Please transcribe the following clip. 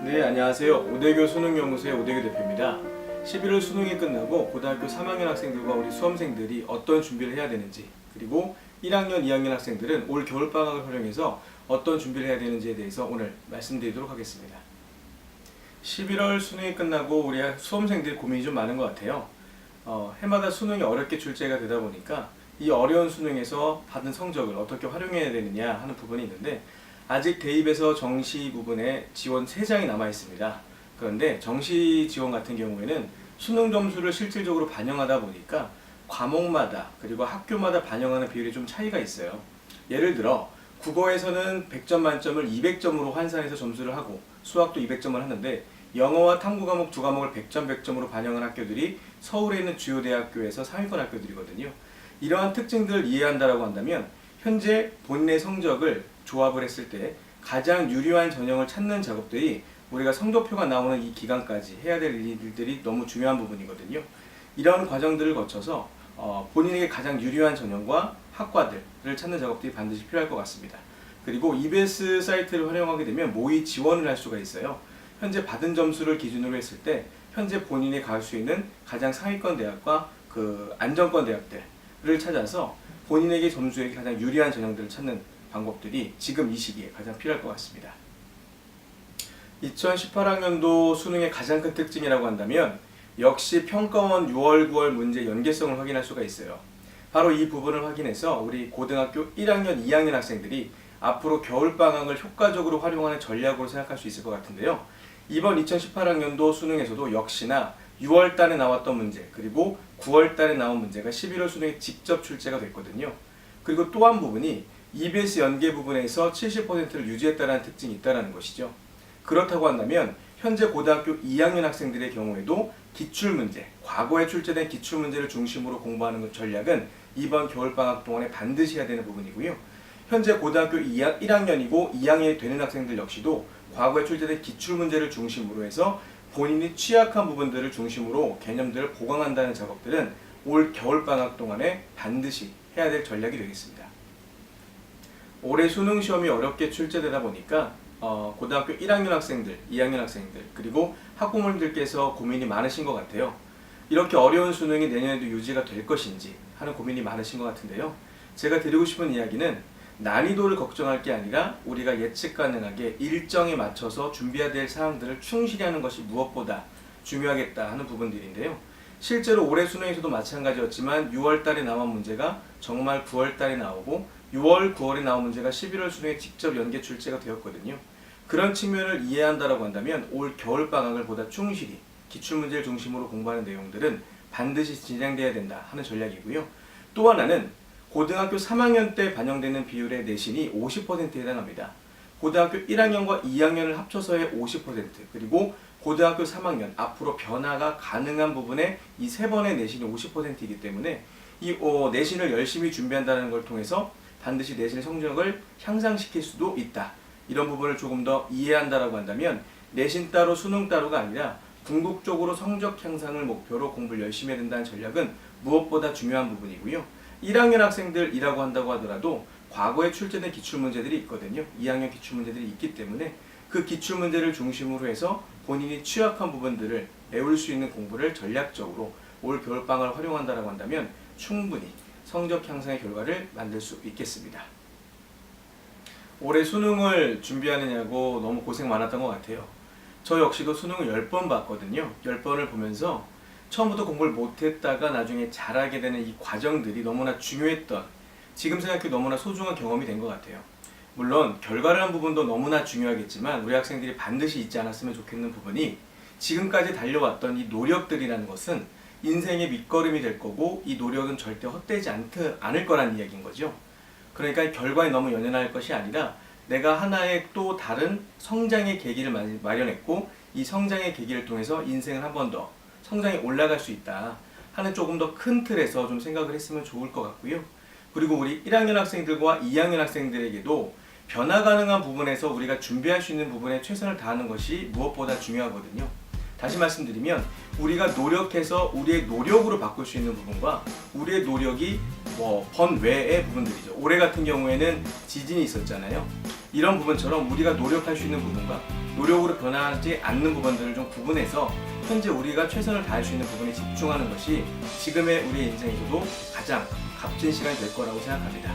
네, 안녕하세요. 오대교 수능연구소의 오대교 대표입니다. 11월 수능이 끝나고 고등학교 3학년 학생들과 우리 수험생들이 어떤 준비를 해야 되는지, 그리고 1학년, 2학년 학생들은 올 겨울방학을 활용해서 어떤 준비를 해야 되는지에 대해서 오늘 말씀드리도록 하겠습니다. 11월 수능이 끝나고 우리 수험생들이 고민이 좀 많은 것 같아요. 해마다 수능이 어렵게 출제가 되다 보니까 이 어려운 수능에서 받은 성적을 어떻게 활용해야 되느냐 하는 부분이 있는데, 아직 대입에서 정시 부분에 지원 3장이 남아 있습니다. 그런데 정시 지원 같은 경우에는 수능 점수를 실질적으로 반영하다 보니까 과목마다 그리고 학교마다 반영하는 비율이 좀 차이가 있어요. 예를 들어 국어에서는 100점 만점을 200점으로 환산해서 점수를 하고 수학도 200점을 하는데, 영어와 탐구 과목 두 과목을 100점 100점으로 반영한 학교들이 서울에 있는 주요 대학교에서 상위권 학교들이거든요. 이러한 특징들을 이해한다고 한다면 현재 본인의 성적을 조합을 했을 때 가장 유리한 전형을 찾는 작업들이 우리가 성적표가 나오는 이 기간까지 해야 될 일들이 너무 중요한 부분이거든요. 이런 과정들을 거쳐서 본인에게 가장 유리한 전형과 학과들을 찾는 작업들이 반드시 필요할 것 같습니다. 그리고 EBS 사이트를 활용하게 되면 모의 지원을 할 수가 있어요. 현재 받은 점수를 기준으로 했을 때 현재 본인이 갈 수 있는 가장 상위권 대학과 그 안정권 대학들을 찾아서 본인에게 점수에 가장 유리한 전형들을 찾는 방법들이 지금 이 시기에 가장 필요할 것 같습니다. 2018학년도 수능의 가장 큰 특징이라고 한다면 역시 평가원 6월, 9월 문제 연계성을 확인할 수가 있어요. 바로 이 부분을 확인해서 우리 고등학교 1학년, 2학년 학생들이 앞으로 겨울방학을 효과적으로 활용하는 전략으로 생각할 수 있을 것 같은데요. 이번 2018학년도 수능에서도 역시나 6월 달에 나왔던 문제, 그리고 9월 달에 나온 문제가 11월 수능에 직접 출제가 됐거든요. 그리고 또 한 부분이 EBS 연계 부분에서 70%를 유지했다는 특징이 있다는 것이죠. 그렇다고 한다면 현재 고등학교 2학년 학생들의 경우에도 기출문제, 과거에 출제된 기출문제를 중심으로 공부하는 전략은 이번 겨울방학 동안에 반드시 해야 되는 부분이고요. 현재 고등학교 1학년이고 2학년이 되는 학생들 역시도 과거에 출제된 기출문제를 중심으로 해서 본인이 취약한 부분들을 중심으로 개념들을 보강한다는 작업들은 올 겨울방학 동안에 반드시 해야 될 전략이 되겠습니다. 올해 수능 시험이 어렵게 출제되다 보니까 고등학교 1학년 학생들, 2학년 학생들, 그리고 학부모님들께서 고민이 많으신 것 같아요. 이렇게 어려운 수능이 내년에도 유지가 될 것인지 하는 고민이 많으신 것 같은데요. 제가 드리고 싶은 이야기는 난이도를 걱정할 게 아니라 우리가 예측 가능하게 일정에 맞춰서 준비해야 될 사항들을 충실히 하는 것이 무엇보다 중요하겠다 하는 부분들인데요. 실제로 올해 수능에서도 마찬가지였지만 6월 달에 나온 문제가 정말 9월 달에 나오고 6월, 9월에 나온 문제가 11월 수능에 직접 연계 출제가 되었거든요. 그런 측면을 이해한다고 한다면 올 겨울방학을 보다 충실히 기출문제를 중심으로 공부하는 내용들은 반드시 진행돼야 된다 하는 전략이고요. 또 하나는 고등학교 3학년 때 반영되는 비율의 내신이 50%에 해당합니다. 고등학교 1학년과 2학년을 합쳐서의 50%, 그리고 고등학교 3학년 앞으로 변화가 가능한 부분에 이 3번의 내신이 50%이기 때문에 이 내신을 열심히 준비한다는 걸 통해서 반드시 내신 성적을 향상시킬 수도 있다. 이런 부분을 조금 더 이해한다라고 한다면 내신 따로 수능 따로가 아니라 궁극적으로 성적 향상을 목표로 공부를 열심히 해야 된다는 전략은 무엇보다 중요한 부분이고요. 1학년 학생들이라고 한다고 하더라도 과거에 출제된 기출문제들이 있거든요. 2학년 기출문제들이 있기 때문에 그 기출문제를 중심으로 해서 본인이 취약한 부분들을 배울 수 있는 공부를 전략적으로 올 겨울방학을 활용한다고 한다면 충분히 성적 향상의 결과를 만들 수 있겠습니다. 올해 수능을 준비하느냐고 너무 고생 많았던 것 같아요. 저 역시도 수능을 10번 봤거든요. 10번을 보면서 처음부터 공부를 못했다가 나중에 잘하게 되는 이 과정들이 너무나 중요했던, 지금 생각해 너무나 소중한 경험이 된 것 같아요. 물론 결과를 한 부분도 너무나 중요하겠지만 우리 학생들이 반드시 잊지 않았으면 좋겠는 부분이 지금까지 달려왔던 이 노력들이라는 것은 인생의 밑거름이 될 거고 이 노력은 절대 헛되지 않을 거란 이야기인 거죠. 그러니까 결과에 너무 연연할 것이 아니라 내가 하나의 또 다른 성장의 계기를 마련했고 이 성장의 계기를 통해서 인생을 한 번 더 성장에 올라갈 수 있다 하는 조금 더 큰 틀에서 좀 생각을 했으면 좋을 것 같고요. 그리고 우리 1학년 학생들과 2학년 학생들에게도 변화 가능한 부분에서 우리가 준비할 수 있는 부분에 최선을 다하는 것이 무엇보다 중요하거든요. 다시 말씀드리면 우리가 노력해서 우리의 노력으로 바꿀 수 있는 부분과 우리의 노력이 번외의 부분들이죠. 올해 같은 경우에는 지진이 있었잖아요. 이런 부분처럼 우리가 노력할 수 있는 부분과 노력으로 변하지 않는 부분들을 좀 구분해서 현재 우리가 최선을 다할 수 있는 부분에 집중하는 것이 지금의 우리 인생에서도 가장 값진 시간이 될 거라고 생각합니다.